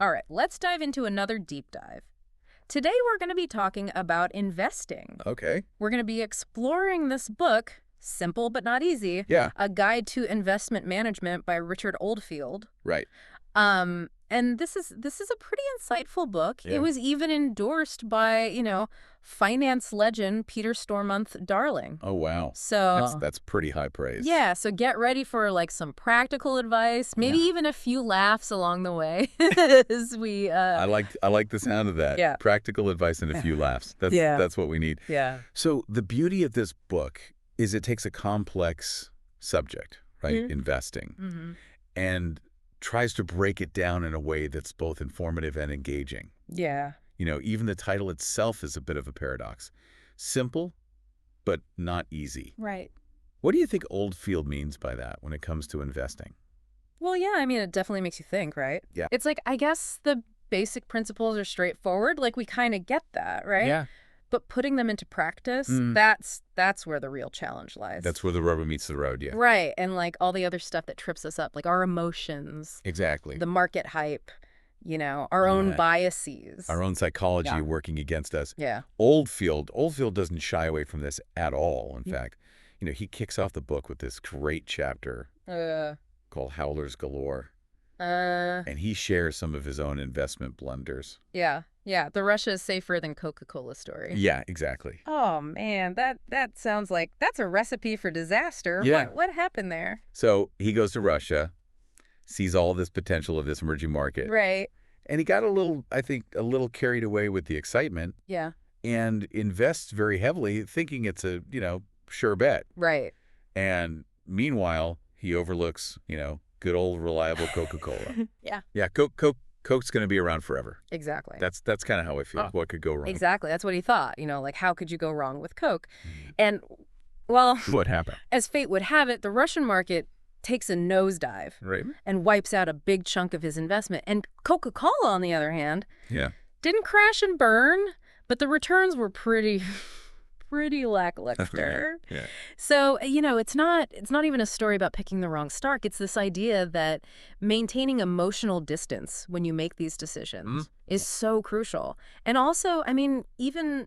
All right, let's dive into another deep dive. Today we're going to be talking about investing. Okay. We're going to be exploring this book, Simple But Not Easy, Yeah. A Guide to Investment Management by Richard Oldfield. Right. And this is a pretty insightful book. Yeah. It was even endorsed by, finance legend Peter Stormonth Darling. Oh, wow. So That's pretty high praise. yeah, so get ready for like some practical advice, maybe even a few laughs along the way as we I like the sound of that. Yeah. Practical advice and a few laughs. That's what we need. Yeah. So the beauty of this book is it takes a complex subject, right? Mm-hmm. Investing. Mm-hmm. And tries to break it down in a way that's both informative and engaging. Yeah. Even the title itself is a bit of a paradox. Simple, but not easy. Right. What do you think Oldfield means by that when it comes to investing? Well, yeah, I mean, it definitely makes you think, right? Yeah. It's like, I guess the basic principles are straightforward. Like, we kind of get that, right? Yeah. But putting them into practice, that's where the real challenge lies. That's where the rubber meets the road, yeah. Right. And like all the other stuff that trips us up, like our emotions, Exactly. the market hype, our own biases. Our own psychology working against us. Yeah. Oldfield doesn't shy away from this at all. In fact, he kicks off the book with this great chapter called Howlers Galore. And he shares some of his own investment blunders. Yeah. Yeah. The Russia is safer than Coca-Cola story. Yeah, exactly. Oh, man, that sounds like that's a recipe for disaster. Yeah. What happened there? So he goes to Russia, sees all this potential of this emerging market. Right. And he got a little carried away with the excitement. Yeah. And invests very heavily, thinking it's a, sure bet. Right. And meanwhile, he overlooks, good old reliable Coca-Cola. Yeah. Yeah, Coke's going to be around forever. Exactly. That's kind of how I feel. What could go wrong? Exactly. That's what he thought. Like, how could you go wrong with Coke? And, well, What happened? as fate would have it, the Russian market takes a nosedive Right. and wipes out a big chunk of his investment. And Coca-Cola, on the other hand, didn't crash and burn, but the returns were pretty lackluster. Yeah. So, it's not even a story about picking the wrong stock. It's this idea that maintaining emotional distance when you make these decisions is so crucial. And also, I mean, even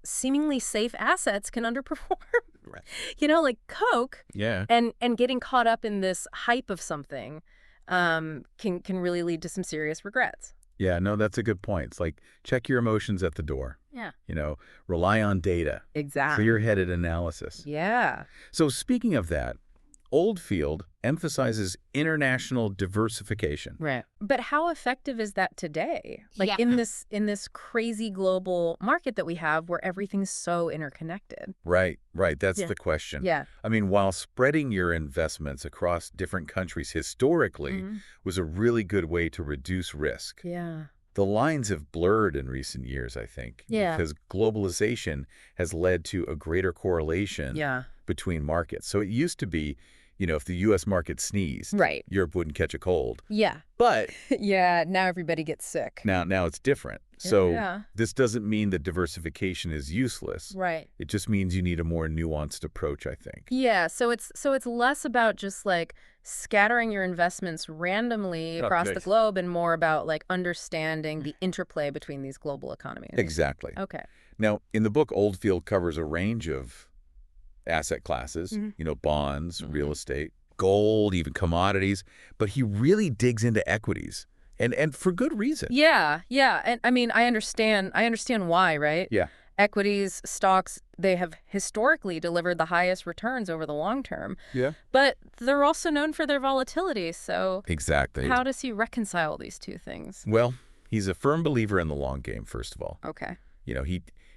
seemingly safe assets can underperform. Right. Like Coke. Yeah. And getting caught up in this hype of something can really lead to some serious regrets. Yeah, no, that's a good point. It's like, check your emotions at the door. Yeah. Rely on data. Exactly. Clear-headed analysis. Yeah. So speaking of that, Oldfield emphasizes international diversification. Right. But how effective is that today? Like in this crazy global market that we have where everything's so interconnected. Right. That's the question. Yeah. I mean, while spreading your investments across different countries historically was a really good way to reduce risk. Yeah. The lines have blurred in recent years, I think. Yeah. Because globalization has led to a greater correlation between markets. So it used to be, if the U.S. market sneezed, right, Europe wouldn't catch a cold. Yeah. But yeah, now everybody gets sick. Now it's different. So this doesn't mean that diversification is useless. Right. It just means you need a more nuanced approach, I think. Yeah, so it's less about just like scattering your investments randomly across the globe and more about like understanding the interplay between these global economies. Exactly. Okay. Now, in the book, Oldfield covers a range of asset classes, bonds, real estate, gold, even commodities, but he really digs into equities and for good reason. Yeah. And I mean, I understand why, right? Yeah. Equities, stocks, they have historically delivered the highest returns over the long term. Yeah. But they're also known for their volatility. So exactly. How does he reconcile these two things? Well, he's a firm believer in the long game, first of all. Okay.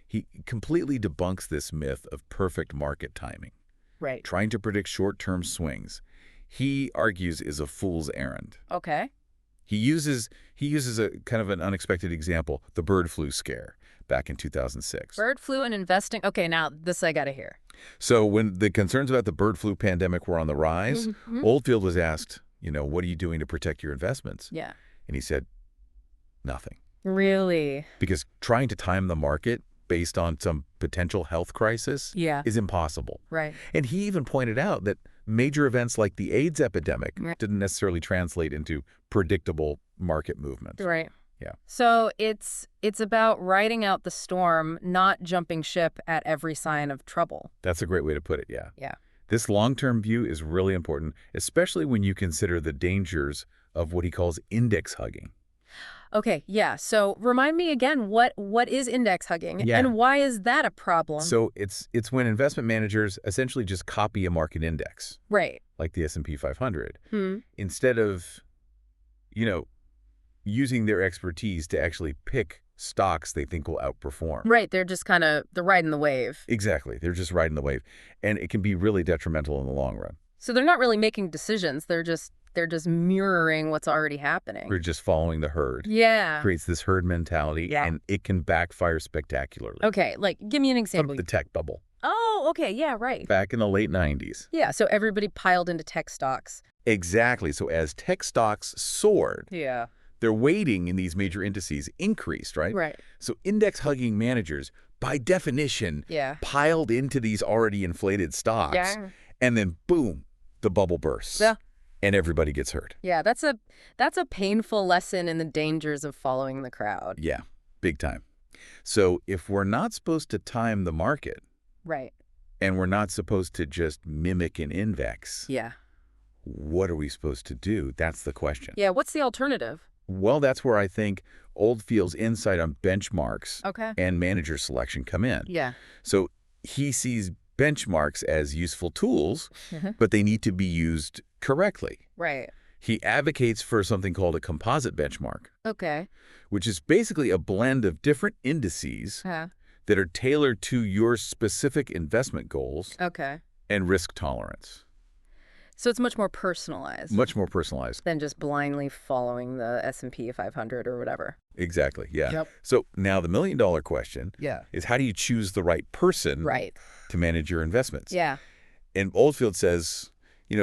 He completely debunks this myth of perfect market timing. Right. Trying to predict short-term swings, he argues, is a fool's errand. Okay. He uses a kind of an unexpected example, the bird flu scare back in 2006. Bird flu and investing. Okay, now this I got to hear. So when the concerns about the bird flu pandemic were on the rise, Oldfield was asked, what are you doing to protect your investments? Yeah. And he said, nothing. Really? Because trying to time the market based on some potential health crisis is impossible. Right. And he even pointed out that major events like the AIDS epidemic didn't necessarily translate into predictable market movements. Right. Yeah. So it's about riding out the storm, not jumping ship at every sign of trouble. That's a great way to put it, yeah. Yeah. This long-term view is really important, especially when you consider the dangers of what he calls index hugging. Okay, yeah. So remind me again, what is index hugging Yeah. and why is that a problem? So it's when investment managers essentially just copy a market index, Right. like the S&P 500, Hmm. instead of, using their expertise to actually pick stocks they think will outperform. Right. They're just they're riding the wave. Exactly. They're just riding the wave. And it can be really detrimental in the long run. So they're not really making decisions. They're just mirroring what's already happening. We're just following the herd. Yeah. Creates this herd mentality, Yeah. and it can backfire spectacularly. Okay, like give me an example. The tech bubble. Oh, okay, yeah, right. Back in the late 90s. Yeah, so everybody piled into tech stocks. Exactly. So as tech stocks soared, Yeah. their weighting in these major indices increased, right? Right. So index-hugging managers, by definition, Yeah. piled into these already inflated stocks, Yeah. and then boom, the bubble bursts. Yeah. And everybody gets hurt. Yeah, that's a painful lesson in the dangers of following the crowd. Yeah, big time. So if we're not supposed to time the market, Right. and we're not supposed to just mimic an index, Yeah. what are we supposed to do? That's the question. Yeah, what's the alternative? Well, that's where I think Oldfield's insight on benchmarks Okay. and manager selection come in. Yeah. So he sees benchmarks as useful tools, Mhm. but they need to be used correctly. Right. He advocates for something called a composite benchmark, Okay. which is basically a blend of different indices Yeah. that are tailored to your specific investment goals Okay. and risk tolerance. So it's much more personalized Much more personalized. than just blindly following the S&P 500 or whatever. Exactly, yeah. Yep. So now the million-dollar question Yeah. is how do you choose the right person Right. to manage your investments? Yeah. And Oldfield says,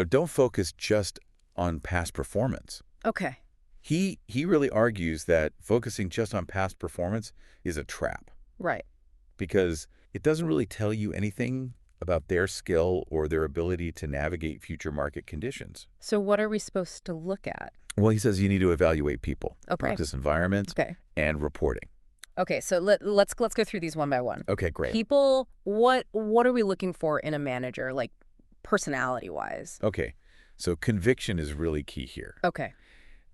don't focus just on past performance. Okay. He really argues that focusing just on past performance is a trap Right. because it doesn't really tell you anything about their skill or their ability to navigate future market conditions. So what are we supposed to look at? Well, he says you need to evaluate people, Okay. practice environments, Okay. and reporting. Okay, so let's go through these one by one. Okay, great. People, what are we looking for in a manager, like personality-wise? Okay, so conviction is really key here. Okay.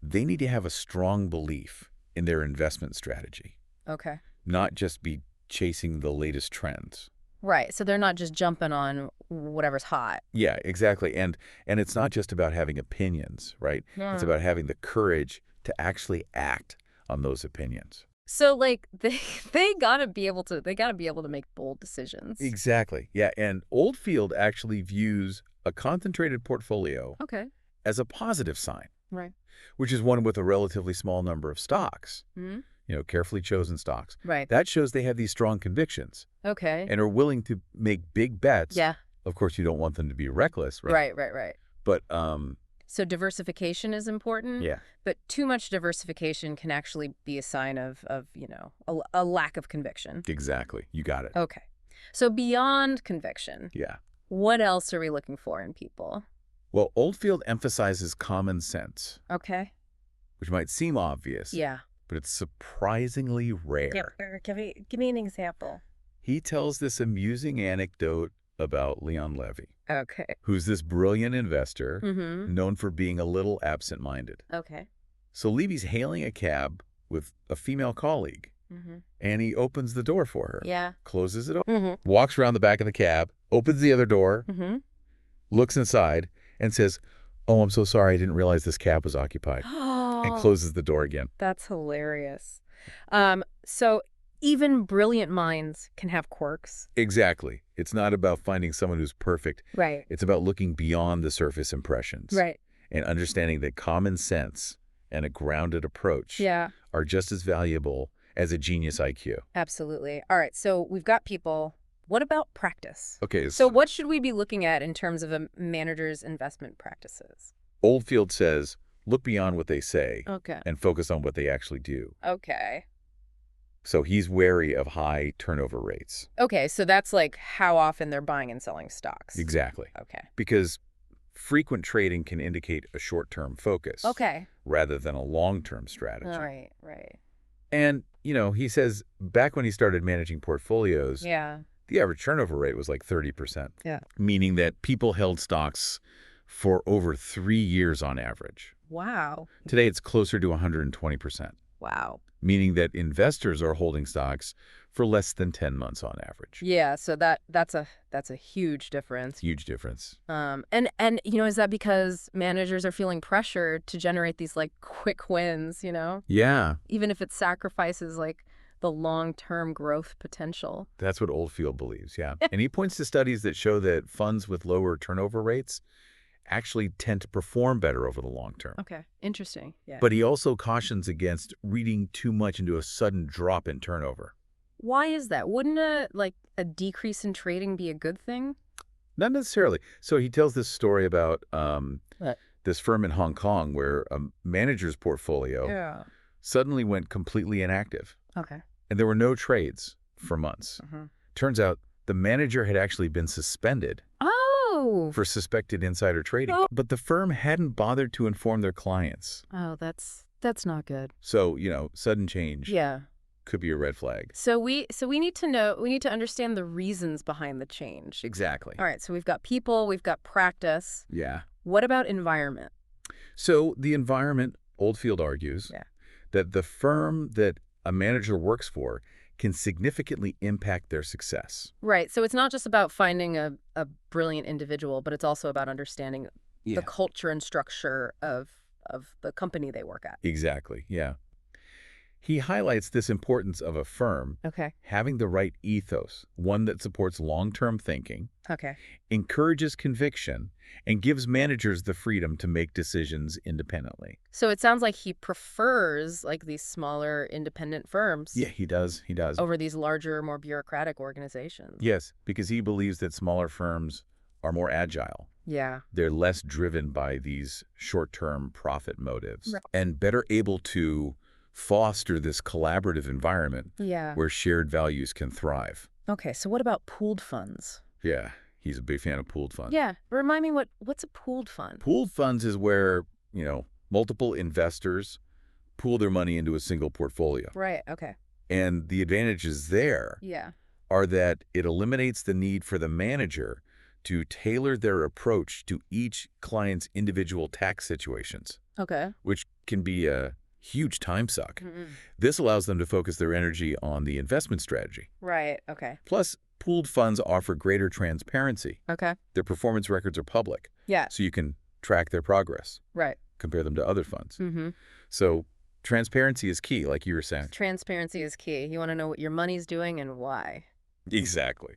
They need to have a strong belief in their investment strategy, Okay. not just be chasing the latest trends. Right. So they're not just jumping on whatever's hot. Yeah, exactly. And it's not just about having opinions, right? It's about having the courage to actually act on those opinions. So like they gotta be able to make bold decisions. Exactly. Yeah. And Oldfield actually views a concentrated portfolio Okay. as a positive sign, Right. which is one with a relatively small number of stocks, Hmm. carefully chosen stocks. Right. That shows they have these strong convictions Okay. and are willing to make big bets. Yeah. Of course, you don't want them to be reckless, right? Right. But, So diversification is important. yeah, But too much diversification can actually be a sign of a lack of conviction. exactly. You got it. Okay. So beyond conviction, Yeah. what else are we looking for in people? Well, Oldfield emphasizes common sense, Okay. which might seem obvious, Yeah. but it's surprisingly rare. Give me an example. He tells this amusing anecdote about Leon Levy, Okay. who's this brilliant investor Mm-hmm. known for being a little absent-minded. Okay. So Levy's hailing a cab with a female colleague, Mm-hmm. and he opens the door for her, Yeah. closes it, Mm-hmm. walks around the back of the cab, opens the other door, Mm-hmm. looks inside, and says, "Oh, I'm so sorry, I didn't realize this cab was occupied," and closes the door again. That's hilarious. So even brilliant minds can have quirks. Exactly. It's not about finding someone who's perfect. Right. It's about looking beyond the surface impressions. Right. And understanding that common sense and a grounded approach Yeah. are just as valuable as a genius IQ. Absolutely. All right. So we've got people. What about practice? Okay. So what should we be looking at in terms of a manager's investment practices? Oldfield says, look beyond what they say Okay. and focus on what they actually do. Okay. So he's wary of high turnover rates. Okay. So that's like how often they're buying and selling stocks. Exactly. Okay. Because frequent trading can indicate a short-term focus Okay. rather than a long-term strategy. Right, right. And, he says back when he started managing portfolios, Yeah. the average turnover rate was like 30%, Yeah. meaning that people held stocks for over 3 years on average. Wow. Today, it's closer to 120%, Wow. meaning that investors are holding stocks for less than 10 months on average. Yeah, so that's a huge difference. Huge difference. And is that because managers are feeling pressured to generate these like quick wins, Yeah, even if it sacrifices like the long-term growth potential? that's what Oldfield believes, yeah. And he points to studies that show that funds with lower turnover rates actually tend to perform better over the long term. Okay, interesting. Yeah. But he also cautions against reading too much into a sudden drop in turnover. Why is that? Wouldn't a decrease in trading be a good thing? Not necessarily. So he tells this story about What? this firm in Hong Kong where a manager's portfolio Yeah. suddenly went completely inactive, Okay. and there were no trades for months. Turns out the manager had actually been suspended Oh. for suspected insider trading, Oh. but the firm hadn't bothered to inform their clients. Oh, that's not good. So, sudden change Yeah. could be a red flag. So we need to understand the reasons behind the change. Exactly. All right, so we've got people, we've got practice. Yeah. What about environment? So the environment, Oldfield argues, Yeah. that the firm that a manager works for can significantly impact their success. Right, so it's not just about finding a brilliant individual, but it's also about understanding the culture and structure of the company they work at. Exactly, yeah. He highlights this importance of a firm Okay. having the right ethos, one that supports long-term thinking, Okay. encourages conviction, and gives managers the freedom to make decisions independently. So it sounds like he prefers like these smaller independent firms Yeah, he does. He does. over these larger, more bureaucratic organizations. Yes, because he believes that smaller firms are more agile. Yeah. They're less driven by these short-term profit motives Right. and better able to foster this collaborative environment Yeah. where shared values can thrive. Okay, so what about pooled funds? Yeah, he's a big fan of pooled funds. Yeah, remind me what's a pooled fund? Pooled funds is where, multiple investors pool their money into a single portfolio. Right, okay. And the advantages there Yeah. are that it eliminates the need for the manager to tailor their approach to each client's individual tax situations, Okay. which can be a huge time suck. Mm-mm. This allows them to focus their energy on the investment strategy. Right, okay. Plus, pooled funds offer greater transparency. Okay. Their performance records are public, Yeah. so you can track their progress, Right. compare them to other funds. Mm-hmm. So transparency is key, like you were saying. Transparency is key. You want to know what your money's doing and why. Exactly.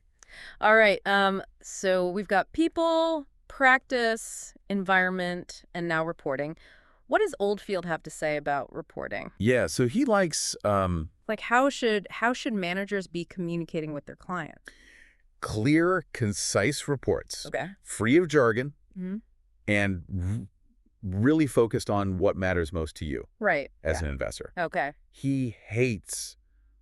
All right. So we've got people, practice, environment, and now reporting. What does Oldfield have to say about reporting? Yeah, so he likes Like how should managers be communicating with their client? clear, concise reports, Okay. free of jargon, Mm-hmm. and really focused on what matters most to you Right. as an investor. Okay. He hates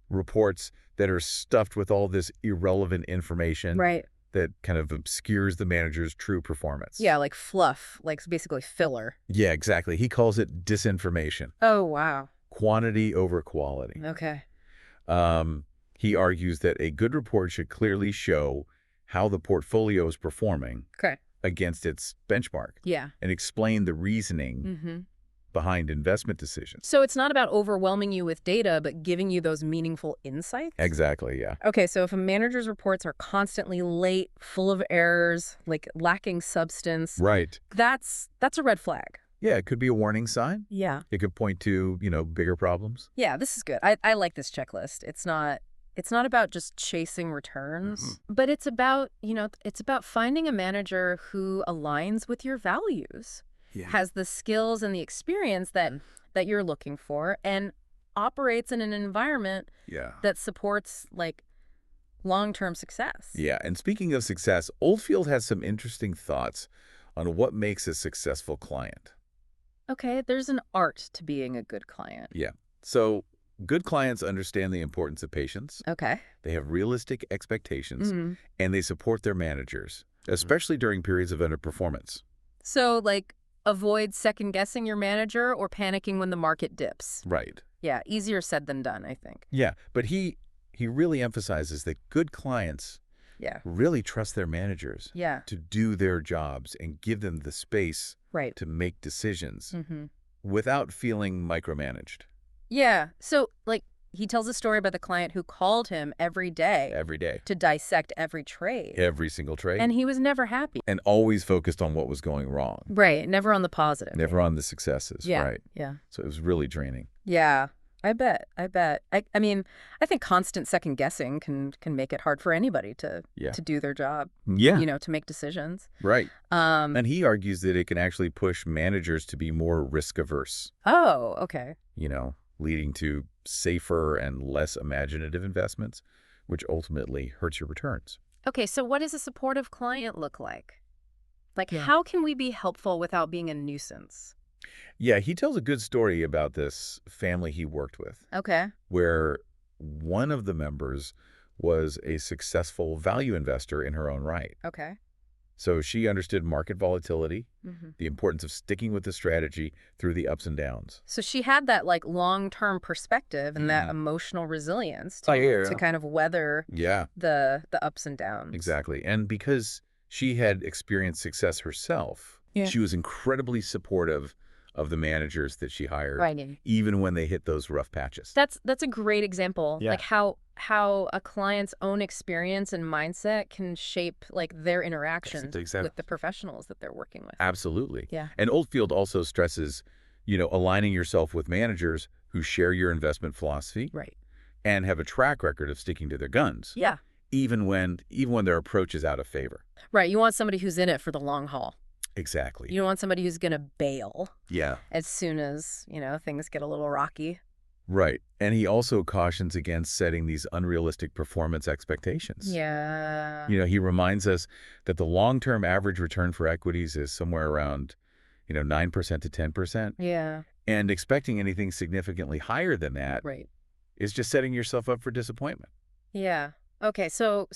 reports that are stuffed with all this irrelevant information Right. that kind of obscures the manager's true performance. Yeah, like fluff, like basically filler. Yeah, exactly. He calls it disinformation. Oh, wow. Quantity over quality. Okay. He argues that a good report should clearly show how the portfolio is performing Okay. against its benchmark Yeah. and explain the reasoning Mm-hmm. behind investment decisions. So it's not about overwhelming you with data, but giving you those meaningful insights? Exactly, yeah. Okay, so if a manager's reports are constantly late, full of errors, like lacking substance, Right. that's a red flag. Yeah, it could be a warning sign. Yeah. It could point to, bigger problems. Yeah, this is good. I like this checklist. It's not about just chasing returns, but it's about finding a manager who aligns with your values. Yeah. Has the skills and the experience that you're looking for, and operates in an environment Yeah. that supports like long-term success. Yeah, and speaking of success, Oldfield has some interesting thoughts on what makes a successful client. Okay, there's an art to being a good client. Yeah. So good clients understand the importance of patience. Okay. They have realistic expectations, Mm-hmm. and they support their managers, especially during periods of underperformance. So, like, avoid second-guessing your manager or panicking when the market dips. Right. Yeah, easier said than done, I think. Yeah, but he really emphasizes that good clients Yeah. really trust their managers Yeah. to do their jobs and give them the space Right. to make decisions Mm-hmm. without feeling micromanaged. Yeah. So, like, he tells a story about the client who called him every day Every day. to dissect every trade. Every single trade. And he was never happy. And always focused on what was going wrong. Right. Never on the positive. Never on the successes. Yeah. Right. Yeah. So it was really draining. Yeah. I bet. I mean, I think constant second guessing can make it hard for anybody to do their job. Yeah. You know, to make decisions. Right. And he argues that it can actually push managers to be more risk averse. Oh, okay. You know, leading to safer and less imaginative investments, which ultimately hurts your returns. Okay, so what does a supportive client look like? Like, how can we be helpful without being a nuisance? Yeah, he tells a good story about this family he worked with. Okay. Where one of the members was a successful value investor in her own right. Okay. So she understood market volatility, Mm-hmm. the importance of sticking with the strategy through the ups and downs. So she had that, like, long-term perspective and that emotional resilience to kind of weather the ups and downs. Exactly. And because she had experienced success herself, she was incredibly supportive of the managers that she hired, even when they hit those rough patches. That's a great example, like how a client's own experience and mindset can shape, like, their interactions with the professionals that they're working with. Absolutely. Yeah. And Oldfield also stresses, aligning yourself with managers who share your investment philosophy, and have a track record of sticking to their guns. Yeah. Even when their approach is out of favor. Right. You want somebody who's in it for the long haul. Exactly. You don't want somebody who's going to bail. Yeah. As soon as, things get a little rocky. Right. And he also cautions against setting these unrealistic performance expectations. Yeah. He reminds us that the long-term average return for equities is somewhere around, 9% to 10%. Yeah. And expecting anything significantly higher than that is just setting yourself up for disappointment. Yeah. Okay. So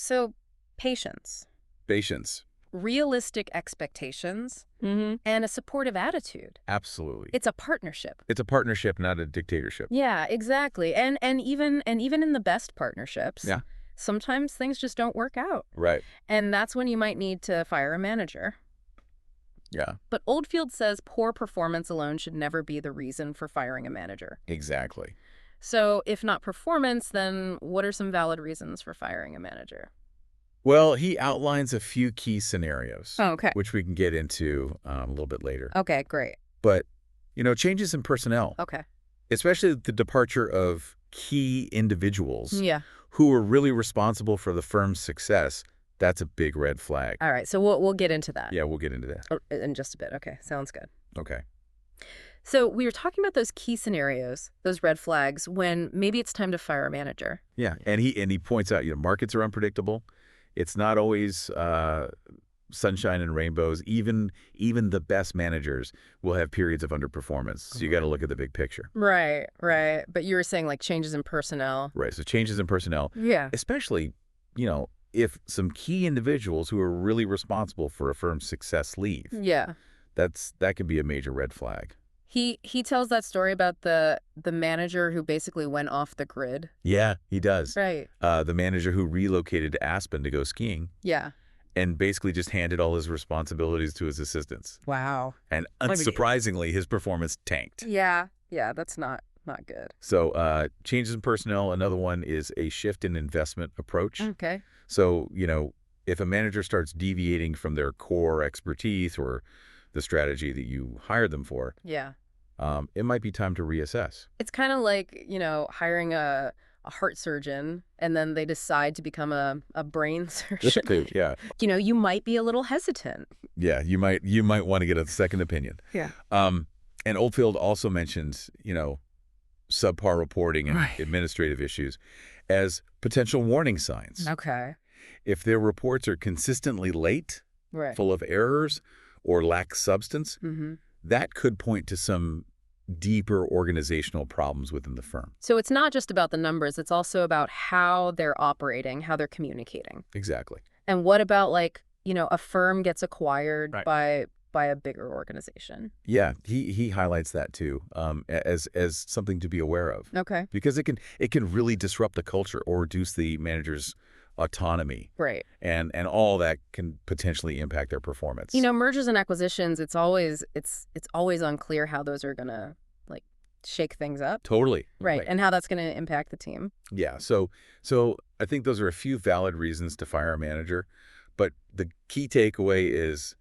patience. Patience. Realistic expectations, and a supportive attitude. Absolutely. It's a partnership. It's a partnership, not a dictatorship. Yeah, exactly. And even in the best partnerships, sometimes things just don't work out. Right. And that's when you might need to fire a manager. Yeah. But Oldfield says poor performance alone should never be the reason for firing a manager. Exactly. So if not performance, then what are some valid reasons for firing a manager? Well, he outlines a few key scenarios, which we can get into a little bit later. Okay, great. But, changes in personnel. Okay. Especially the departure of key individuals who are really responsible for the firm's success. That's a big red flag. All right, so we'll get into that. Yeah, we'll get into that. In just a bit. Okay, sounds good. Okay. So we were talking about those key scenarios, those red flags, when maybe it's time to fire a manager. Yeah, and he points out, markets are unpredictable. It's not always sunshine and rainbows. Even the best managers will have periods of underperformance. So you got to look at the big picture. Right. But you were saying, like, changes in personnel. Right. So changes in personnel. Yeah. Especially, if some key individuals who are really responsible for a firm's success leave. Yeah. That could be a major red flag. He tells that story about the manager who basically went off the grid. Yeah, he does. Right. The manager who relocated to Aspen to go skiing. Yeah. And basically just handed all his responsibilities to his assistants. Wow. And unsurprisingly, his performance tanked. Yeah, that's not good. So changes in personnel. Another one is a shift in investment approach. Okay. So, if a manager starts deviating from their core expertise or the strategy that you hired them for, it might be time to reassess. It's kind of like, hiring a heart surgeon and then they decide to become a brain surgeon. Yeah. You might be a little hesitant. Yeah, you might want to get a second opinion. Yeah. And Oldfield also mentions, subpar reporting and administrative issues as potential warning signs. Okay. If their reports are consistently late, full of errors, or lack substance, that could point to some deeper organizational problems within the firm. So it's not just about the numbers. It's also about how they're operating, how they're communicating. Exactly. And what about, like, a firm gets acquired by by a bigger organization. Yeah, he highlights that too, as something to be aware of. Okay. Because it can really disrupt the culture or reduce the manager's autonomy. Right. And all that can potentially impact their performance. Mergers and acquisitions, it's always unclear how those are going to like shake things up. Totally. Right. And how that's going to impact the team. Yeah. So I think those are a few valid reasons to fire a manager. But the key takeaway is,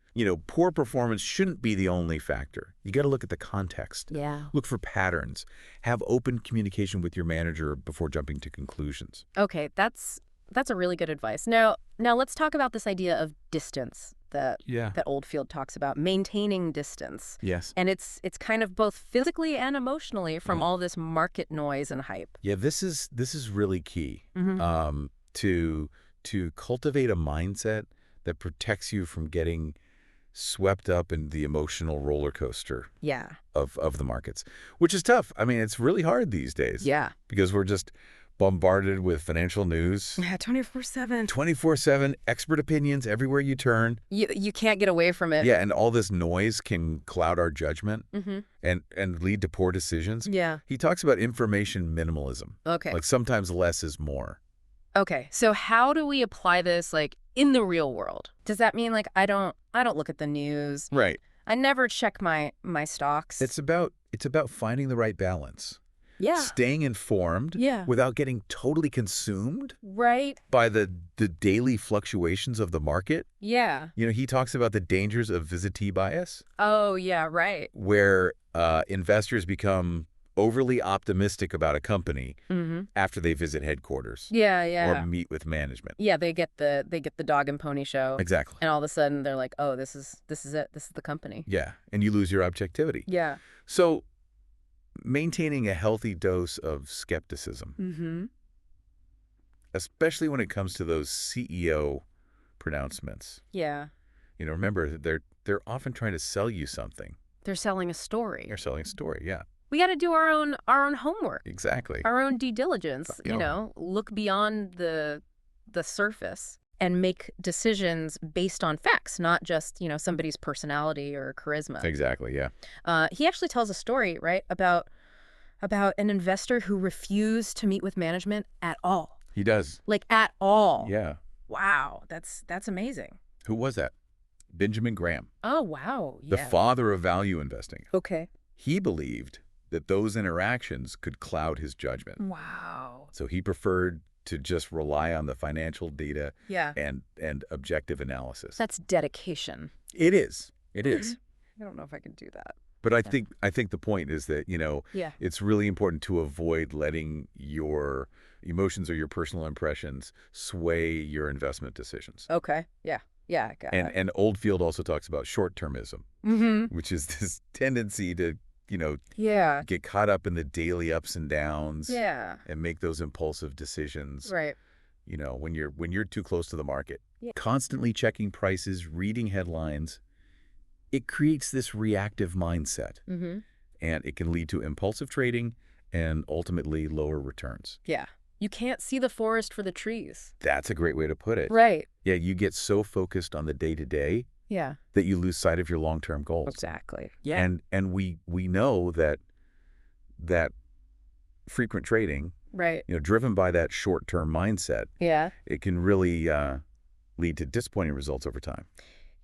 poor performance shouldn't be the only factor. You got to look at the context. Yeah. Look for patterns. Have open communication with your manager before jumping to conclusions. Okay, that's a really good advice. Now let's talk about this idea of distance that Oldfield talks about, maintaining distance. Yes. And it's kind of both physically and emotionally from all this market noise and hype. Yeah, this is really key. Mm-hmm. To cultivate a mindset that protects you from getting swept up in the emotional roller coaster of the markets, which is tough. I mean, it's really hard these days. Yeah. Because we're just bombarded with financial news. Yeah, 24/7. 24/7, expert opinions everywhere you turn. You can't get away from it. Yeah, and all this noise can cloud our judgment and lead to poor decisions. Yeah. He talks about information minimalism. Okay. Like sometimes less is more. Okay, so how do we apply this like in the real world? Does that mean like I don't look at the news? Right. I never check my stocks. It's about finding the right balance. Yeah. Staying informed without getting totally consumed by the daily fluctuations of the market. Yeah. He talks about the dangers of visibility bias. Oh, yeah, right. Where investors become overly optimistic about a company after they visit headquarters. Or meet with management. Yeah, they get the dog and pony show. Exactly. And all of a sudden they're like, "Oh, this is it. This is the company." Yeah, and you lose your objectivity. Yeah. So maintaining a healthy dose of skepticism, especially when it comes to those CEO pronouncements. Yeah. Remember, they're often trying to sell you something. They're selling a story. They're selling a story, yeah. We got to do our own homework. Exactly. Our own due diligence, look beyond the surface and make decisions based on facts, not just, somebody's personality or charisma. Exactly, yeah. He actually tells a story, right, about an investor who refused to meet with management at all. He does. Like at all. Yeah. Wow, that's amazing. Who was that? Benjamin Graham. Oh, wow. Yeah. The father of value investing. Okay. He believed that those interactions could cloud his judgment. Wow. So he preferred to just rely on the financial data and objective analysis. That's dedication. It is. It is. I don't know if I can do that. But I think the point is that, it's really important to avoid letting your emotions or your personal impressions sway your investment decisions. Okay. Yeah. Yeah, I got it. And Oldfield also talks about short-termism, which is this tendency to get caught up in the daily ups and downs and make those impulsive decisions. Right. When you're too close to the market. Yeah. Constantly checking prices, reading headlines, it creates this reactive mindset. And it can lead to impulsive trading and ultimately lower returns. Yeah. You can't see the forest for the trees. That's a great way to put it. Right. Yeah, you get so focused on the day-to-day that you lose sight of your long-term goals. Exactly. Yeah. And we know that frequent trading, driven by that short-term mindset, it can really lead to disappointing results over time.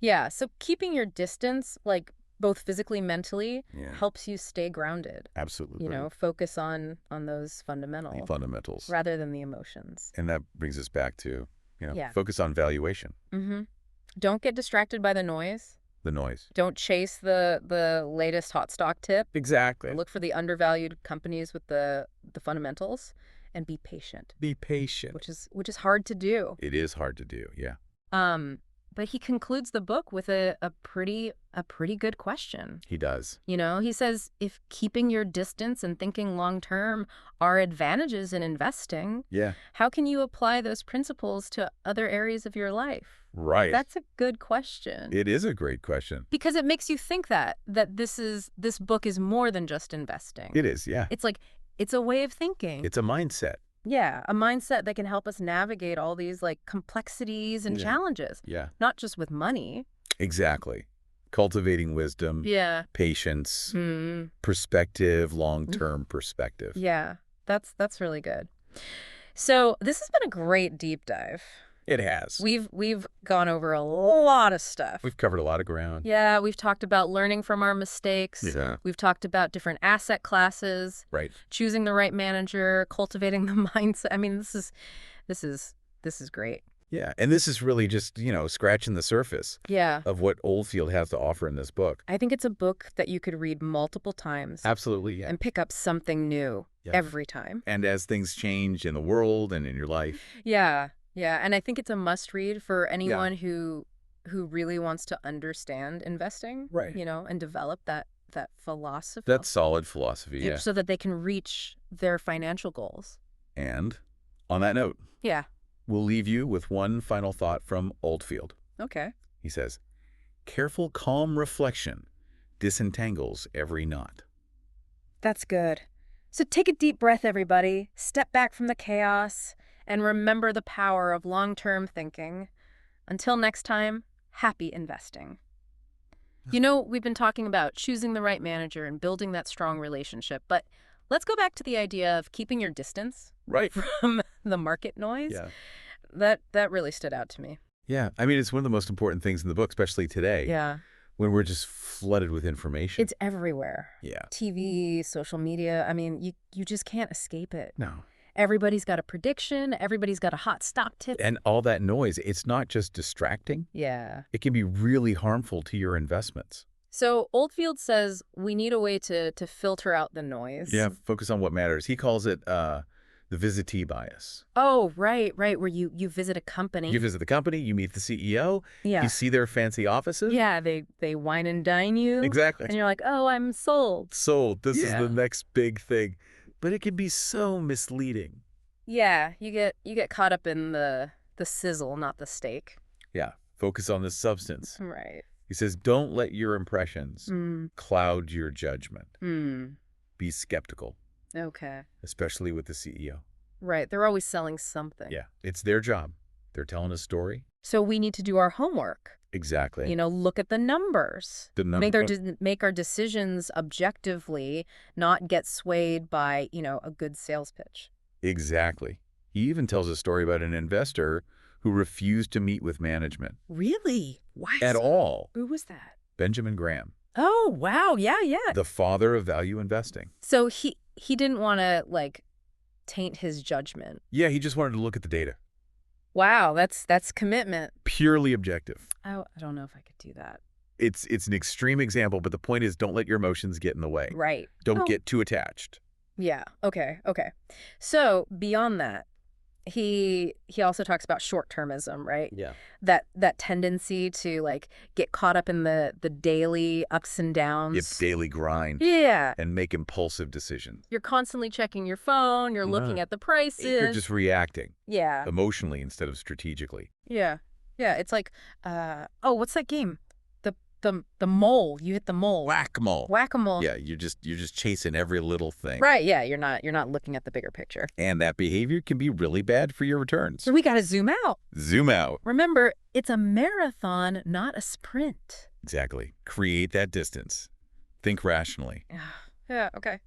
Yeah. So keeping your distance, like both physically, mentally, helps you stay grounded. Absolutely. Focus on those fundamentals rather than the emotions. And that brings us back to, focus on valuation. Don't get distracted by the noise. Don't chase the latest hot stock tip. Exactly. Look for the undervalued companies with the fundamentals and be patient. Which is hard to do. It is hard to do, yeah. But he concludes the book with a pretty good question. He does. He says, if keeping your distance and thinking long term are advantages in investing, how can you apply those principles to other areas of your life? Right. That's a good question. It is a great question. Because it makes you think that this book is more than just investing. It is, yeah. It's a way of thinking. It's a mindset. Yeah, a mindset that can help us navigate all these complexities and challenges. Yeah. Not just with money. Exactly. Cultivating wisdom, Yeah. patience, perspective, long-term perspective. Yeah, that's really good. So this has been a great deep dive. It has. We've gone over a lot of stuff. We've covered a lot of ground. Yeah, we've talked about learning from our mistakes. Yeah. We've talked about different asset classes. Right. Choosing the right manager, cultivating the mindset. I mean, this is great. Yeah, and this is really just, scratching the surface Yeah. of what Oldfield has to offer in this book. I think it's a book that you could read multiple times Absolutely, yeah. and pick up something new every time. And as things change in the world and in your life. Yeah. Yeah, and I think it's a must-read for anyone who really wants to understand investing, Right. and develop that philosophy. That's solid philosophy, yeah. So that they can reach their financial goals. And on that note, Yeah. we'll leave you with one final thought from Oldfield. Okay. He says, "Careful, calm reflection disentangles every knot." That's good. So take a deep breath, everybody. Step back from the chaos and remember the power of long-term thinking. Until next time, happy investing. We've been talking about choosing the right manager and building that strong relationship, but let's go back to the idea of keeping your distance from the market noise. Yeah. That really stood out to me. Yeah, I mean, it's one of the most important things in the book, especially today. Yeah. When we're just flooded with information. It's everywhere. Yeah. TV, social media. I mean, you just can't escape it. No. Everybody's got a prediction. Everybody's got a hot stock tip. And all that noise, it's not just distracting. Yeah. It can be really harmful to your investments. So Oldfield says we need a way to filter out the noise. Yeah, focus on what matters. He calls it the visitee bias. Oh, right. Where you visit a company. You visit the company, you meet the CEO, Yeah. you see their fancy offices. Yeah, they wine and dine you. Exactly. And you're like, oh, I'm sold. Sold. This is the next big thing. But it can be so misleading. Yeah, you get caught up in the sizzle, not the steak. Yeah, focus on the substance. Right. He says, don't let your impressions cloud your judgment. Be skeptical. Okay. Especially with the CEO. Right. They're always selling something. Yeah. It's their job. They're telling a story. So we need to do our homework. Exactly. Look at the numbers. Make our decisions objectively, not get swayed by, a good sales pitch. Exactly. He even tells a story about an investor who refused to meet with management. Really? Why? At all. Who was that? Benjamin Graham. Oh, wow. Yeah. The father of value investing. So he didn't want to, taint his judgment. Yeah, he just wanted to look at the data. Wow, that's commitment. Purely objective. I don't know if I could do that. It's an extreme example, but the point is don't let your emotions get in the way. Right. Don't get too attached. Yeah. Okay. So beyond that, he also talks about short-termism, right? Yeah. That tendency to get caught up in the daily ups and downs. It's daily grind. Yeah. And make impulsive decisions. You're constantly checking your phone. You're looking at the prices. You're just reacting. Yeah. Emotionally instead of strategically. Yeah. It's like, what's that game? The mole. You hit the mole. Whack-a-mole. Whack-a-mole. Yeah, you're just chasing every little thing. Right. Yeah. You're not looking at the bigger picture. And that behavior can be really bad for your returns. So we got to zoom out. Zoom out. Remember, it's a marathon, not a sprint. Exactly. Create that distance. Think rationally. Yeah. Okay.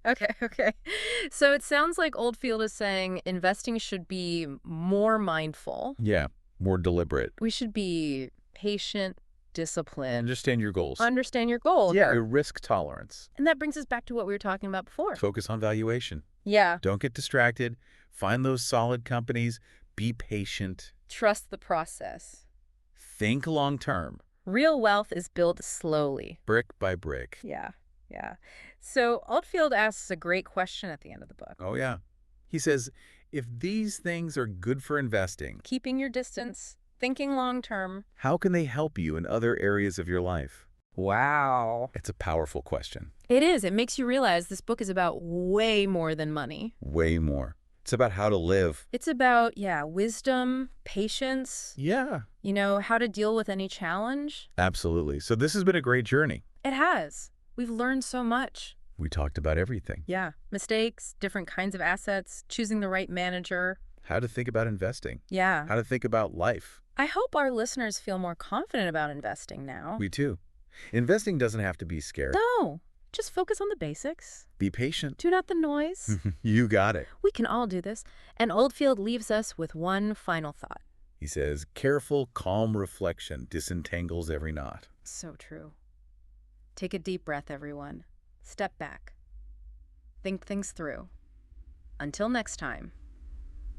So it sounds like Oldfield is saying investing should be more mindful. Yeah. More deliberate. We should be patient, disciplined. Understand your goals. Understand your goals. Yeah, your risk tolerance. And that brings us back to what we were talking about before. Focus on valuation. Yeah. Don't get distracted. Find those solid companies. Be patient. Trust the process. Think long term. Real wealth is built slowly. Brick by brick. Yeah. So Oldfield asks a great question at the end of the book. Oh, yeah. He says, if these things are good for investing, keeping your distance, thinking long term, how can they help you in other areas of your life? Wow. It's a powerful question. It is. It makes you realize this book is about way more than money. Way more. It's about how to live. It's about, wisdom, patience. Yeah. How to deal with any challenge. Absolutely. So this has been a great journey. It has. We've learned so much. We talked about everything. Yeah. Mistakes, different kinds of assets, choosing the right manager. How to think about investing. Yeah. How to think about life. I hope our listeners feel more confident about investing now. We too. Investing doesn't have to be scary. No, just focus on the basics. Be patient. Tune out the noise. You got it. We can all do this. And Oldfield leaves us with one final thought. He says, careful, calm reflection disentangles every knot. So true. Take a deep breath, everyone. Step back. Think things through. Until next time,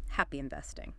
happy investing.